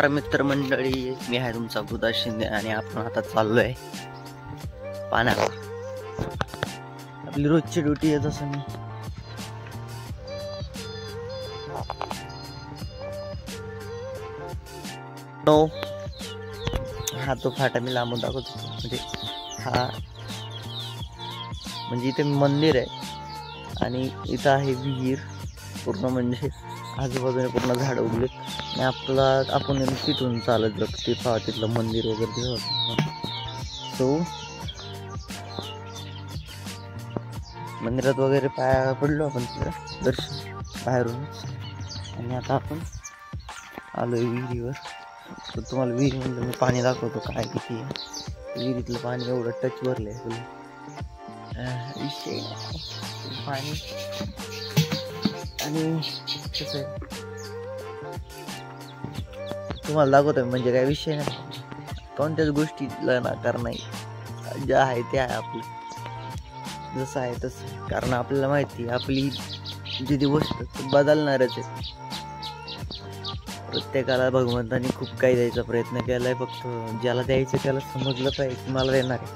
मित्र मंडळी, मी आहे तुमचा बुधा शिंदे आणि आपण आता चाललोय पाण्याला. आपली रोजची ड्युटी आहे. तसं मी हा तो फाटा मी लांबून दाखवतो. म्हणजे हा म्हणजे इथे मंदिर आहे आणि इथं आहे विहीर. पूर्ण म्हणजे आजूबाजूने पूर्ण झाड उगले आणि आपण तिथून चालत जातो. ते पहा तिथलं मंदिर वगैरे. सो मंदिरात वगैरे पाया पडलो आपण तिथं दर्शन बाहेरूनच. आणि आता आपण आलोय विहिरीवर. तर तुम्हाला विहीर म्हणलं मी पाणी दाखवतो काय किती आहे. विहिरीतलं पाणी एवढं टच भरलंय विषय पाणी. आणि कसं आहे तुम्हाला दाखवतोय म्हणजे काय विषय नाही. कोणत्याच गोष्टीला नाकार नाही. जे आहे ते आहे आपलं जसं आहे तसं. कारण आपल्याला माहिती आपली जी गोष्ट बदलणारच आहे. प्रत्येकाला भगवंतानी खूप काही द्यायचा प्रयत्न केलाय. फक्त ज्याला द्यायचं त्याला समजलं पाहिजे की मला देणार आहे.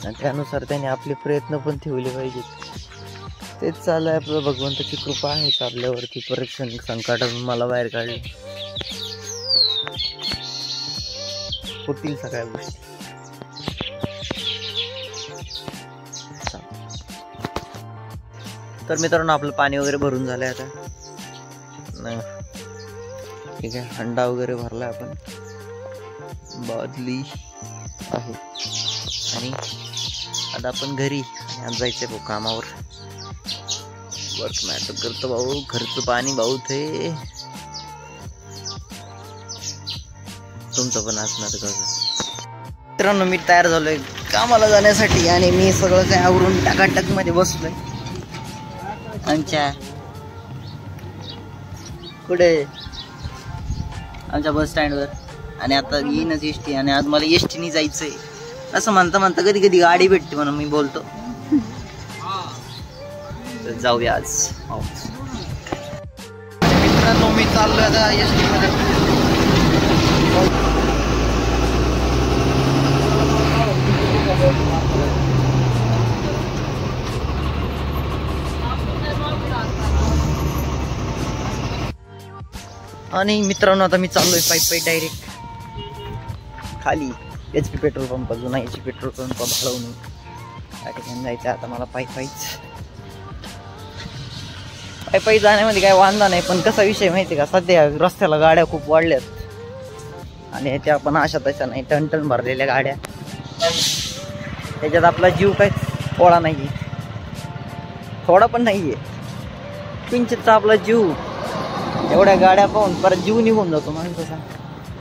आणि त्यानुसार त्याने आपले प्रयत्न पण ठेवले पाहिजेत. तेच चालू आहे आपलं. भगवंताची कृपा आहेच आपल्यावरती. परीक्षण संकटातून मला बाहेर काढले. होतील सगळ्या गोष्टी. तर मित्रांनो आपलं पाणी वगैरे भरून झालंय आता. ठीक आहे. हंडा वगैरे भरला आपण. बादली आहे आणि आता आपण घरी आज जायचंय भाऊ कामावर. वर्क मॅटर करतो भाऊ. घरचं पाणी भाऊ ते तुमचं पण असणार कसं. मित्रांनो मी तयार झालोय कामाला जाण्यासाठी आणि मी सगळं काय आवरून टाकाटक मध्ये बसलोय आमच्या कुठे आमच्या बस स्टँडवर. आणि आता येईनच एसटी. आणि आज मला एसटीने जायचंय. असं म्हणता म्हणता कधी कधी गाडी भेटते म्हणून मी बोलतो जाऊया आज. मित्रांनो मी चाललोय आता एसटी मध्ये. आणि मित्रांनो आता मी चाललोय पायी डायरेक्ट खाली HP पेट्रोल पंप. जुना HP पेट्रोल पंप भाडवून त्या ठिकाणी जायचं. आता मला पायी जाण्यामध्ये काय वांधा नाही. पण कसा विषय माहिती का, सध्या रस्त्याला गाड्या खूप वाढल्यात आणि त्या पण अशा तशा नाही. टन भरलेल्या गाड्या. त्याच्यात आपला जीव काय थोडा नाहीये. थोडा पण नाहीये. किंचितचा आपला जीव. एवढ्या गाड्या पाहून परत जीव निघून जातो माणसाचा.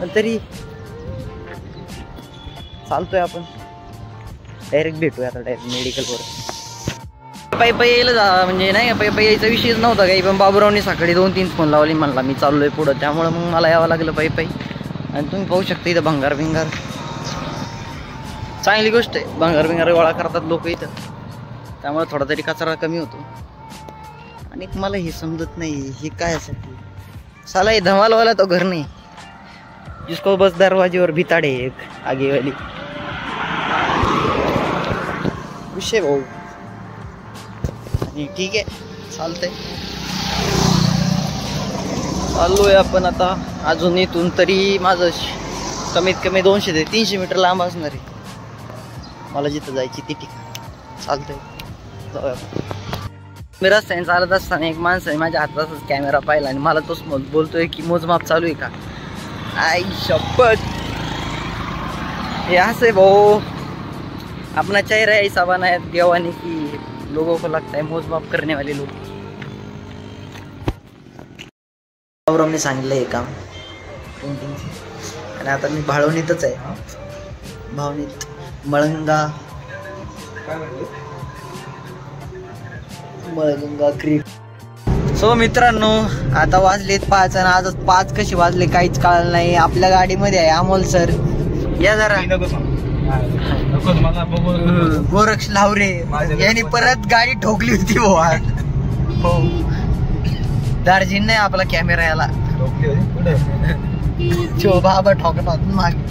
पण तरी चालतोय आपण. डायरेक्ट भेटूया आता डायरेक्ट मेडिकलवर. पायी यायला जा म्हणजे नाही पायी यायचा विषयच नव्हता काही. पण बाबूरावनी सकाळी 2-3 फोन लावली म्हणला मी चाललोय पुढं. त्यामुळे मग मला यावं लागलं पायी. आणि तुम्ही पाहू शकता इथं भंगार चांगली गोष्ट आहे. भंगार गोळा करतात लोक इथं. त्यामुळे थोडा तरी कचरा कमी होतो. आणि मला हे समजत नाही हे काय असेल. साला ये धमाल वाला तो घर नहीं जिसको बस दरवाजे और भिताड़े एक आगे वाली विषय भाऊ. आणि ठीक आहे चालतंय. चाललोय आपण आता. अजून इथून तरी माझं कमीत कमी 200 ते 300 मीटर लांब असणार आहे मला जिथं जायची ती ठिकाण. चालतंय जाऊया. मी रस्त्याने चालत असताना एक माणसं आहे माझ्या हातातच कॅमेरा पाहिला आणि मला तोच बोलतोय की मोजमाप चालू आहे का. आई शपथ हे असं भाऊ. अपना चेहरा ऐसा बनाया देवाने की लोगों को लगता है मोजमाप करने वाले लोग. गौरवने सांगितलं हे काम आणि आता मी भाळवणीतच आहे. भावनीत मळंगा क्रीक. सो मित्रांनो आता वाजलेत 5 आणि आजच 5 कशी वाजले काहीच कळलं नाही. आपल्या गाडीमध्ये आहे अमोल सर. या जरा. गोरक्ष लावरे यांनी परत गाडी ठोकली होती. हो दार्जिन नाही आपला कॅमेरा याला जो बाबा ठोकला मागे.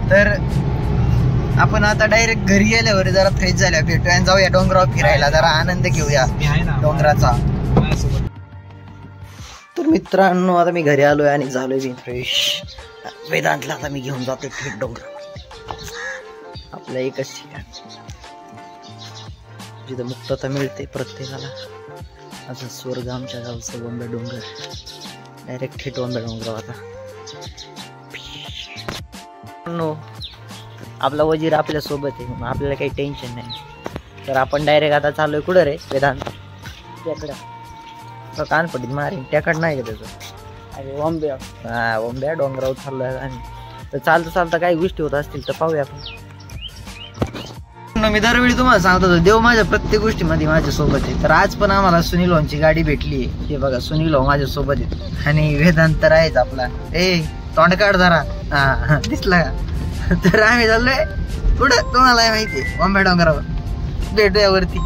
तर आपण आता डायरेक्ट घरी गेल्यावर जरा फ्रेश झाल्या भेटूया आणि जाऊया डोंगरावर फिरायला, जरा आनंद घेऊया डोंगराचा. तर मित्रांनो आता मी घरी आलोय आणि झालोय मी फ्रेश. वेदांतला आता मी घेऊन जातो थेट डोंगरावर, आपलं एकच ठिकाण जिथं मुक्तता मिळते प्रत्येकाला. असं स्वर्ग आमच्या गावचं वंबे डोंगर, डायरेक्ट थेट वंबे डोंगरावर. आता आपला वजीर आपल्या सोबत आहे म्हणून आपल्याला काही टेन्शन नाही. तर आपण डायरेक्ट आता चालूय कुठं रे वेदांत? त्याकडं कान पडीत मारे त्याकडं नाही का त्याचं? अरे वंब्या. हा वंब्या डोंगरावर चाललोय. आणि तर चालता चालता काही गोष्टी होत असतील तर पाहूया आपण. मी दरवेळी तुम्हाला सांगतो देव माझ्या प्रत्येक गोष्टीमध्ये माझ्या सोबत आहे. तर आज पण आम्हाला सुनील ओंची गाडी भेटली. हे बघा सुनील ओं माझ्या सोबत आहे आणि वेदांत तर आहेच आपला. ए तोंड काढ जरा. हा दिसला का? तर आम्ही चाललोय कुठं तुम्हाला माहितीये वंब्या डोंगरावर. भेटूया वरती.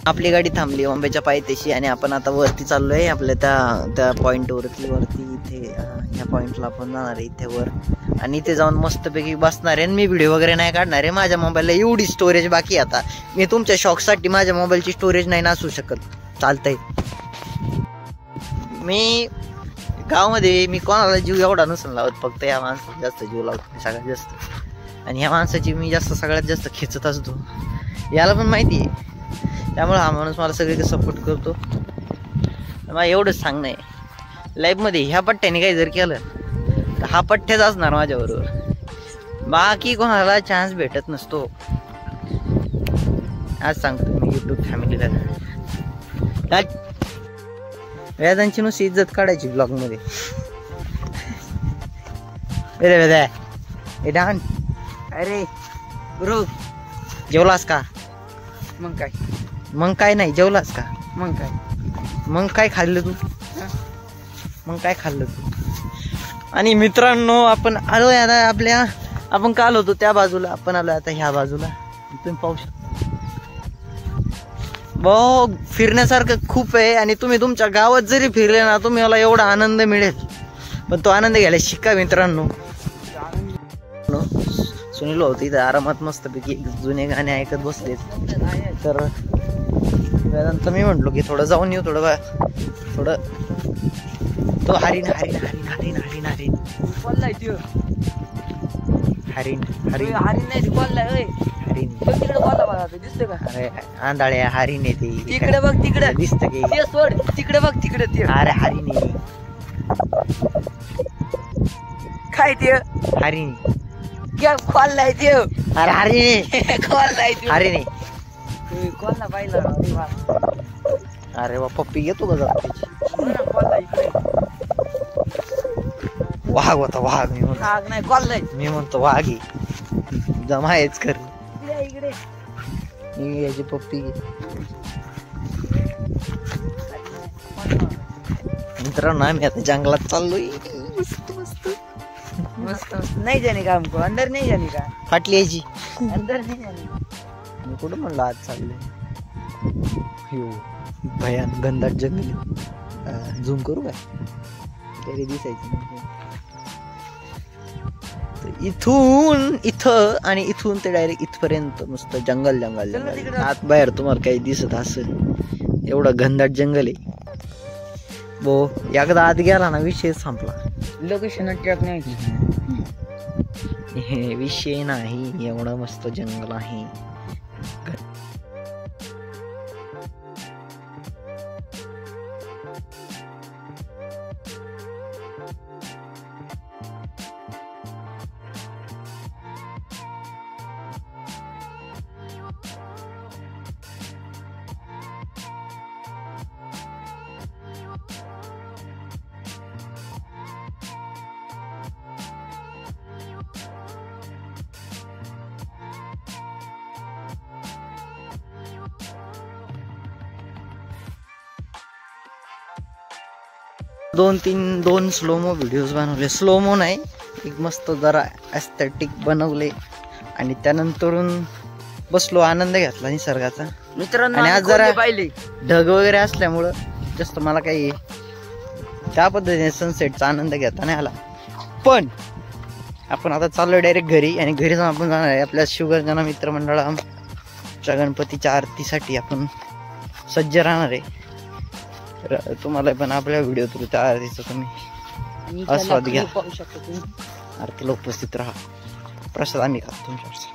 आपली गाडी थांबली वंब्याच्या पायथ्याशी आणि आपण आता वरती चाललोय आपल्या त्या पॉइंट वरती इथे ह्या पॉइंटला आपण जाणार आहे इथे वर. आणि इथे जाऊन मस्तपैकी बसणार आहे. मी व्हिडिओ वगैरे नाही काढणार आहे. माझ्या मोबाईलला एवढी स्टोरेज बाकी. आता मी तुमच्या शॉकसाठी माझ्या मोबाईलची स्टोरेज नाही नसू शकत. चालतंय. मी गावामध्ये मी कोणाला जीव एवढा नसून लावत, फक्त या माणसाला जास्त जीव लावतो सगळ्यात जास्त. आणि ह्या माणसाची मी सगळ्यात जास्त खेचत असतो. याला पण माहिती आहे. त्यामुळे हा माणूस मला सगळीकडे सपोर्ट करतो. मला एवढंच सांगणं आहे, लाईफमध्ये ह्या पट्ट्याने काही जर केलं तर हा पट्ट्याच असणार माझ्याबरोबर. बाकी कोणाला चान्स भेटत नसतो. आज सांगतो मी यूट्यूब फॅमिलीला. वेदांची नुसती इज्जत काढायची ब्लॉग मध्ये. अरे गुरु जेवलास का? मग काय नाही जेवलास का? मग काय खाल्लं तू? आणि मित्रांनो आपण आलोय आता आपण काल होतो त्या बाजूला, आपण आलोय आता ह्या बाजूला. तुम्ही पाहू शकता भाऊ फिरण्यासारखं खूप आहे. आणि तुम्ही तुमच्या गावात जरी फिरले ना तुम्हाला एवढा आनंद मिळेल. पण तो आनंद घ्यायला शिका मित्रांनो. सुनील होती इथं आरामात मस्तपैकी जुने गाणे ऐकत बसलेत. तर त्यानंतर मी म्हटलो की थोडं जाऊन येऊ थोडं तो हरिण अरे आंधळ्या हरिण आहे ते. तिकडे बघ तिकडे दिसत की तिकडे बघ तिकडे ते. अरे हरिण काय ते? हरिण खोललाय ते. अरे हरिण खोललाय हरिण कोणला पाहिलं? अरे वा पप्पी घेतो का जरा? वाघ होता वाघ. मी म्हणतो वाघ जमायच कर याची पप्पी. मित्रांनो आम्ही आता जंगलात चाललोय. मस्त नाही जाणे का हमको अंदर नाही जाणे का? फाटली यायची अंदर नाही जाणे. मी कुठं म्हणलं आज चाललंय भयान गंधाट जंगल. झूम करू काय तरी दिसायचं. इथं आणि इथून ते डायरेक्ट इथपर्यंत नुसतं जंगल. आत बाहेर तुम्हाला काही दिसत असेल एवढं घनदाट जंगल आहे. बो एकदा आत गेला ना विषय संपला. लोकेशन ट्रॅक नाही विषय नाही. एवढं मस्त जंगल आहे. दोन स्लोमो व्हिडिओज बनवले. स्लोमो नाही एक मस्त जरा एस्थेटिक बनवले. आणि त्यानंतरून बसलो आनंद घेतला निसर्गाचा मित्रांनो. आणि आज जरा ढग वगैरे असल्यामुळं जास्त मला काही त्या पद्धतीने सनसेटचा आनंद घेता नाही आला. पण आपण आता चाललोय डायरेक्ट घरी आणि घरी जाऊन आपण जाणार आहे आपल्या शिवगर्जना मित्रमंडळाच्या गणपतीच्या आरतीसाठी आपण सज्ज राहणार आहे. तर तुम्हाला पण आपल्या व्हिडिओ थ्रू त्या आरतीचा तुम्ही आस्वाद घ्या. आरतीला उपस्थित राहा. प्रसाद आम्ही खातो तुमच्याकडचा.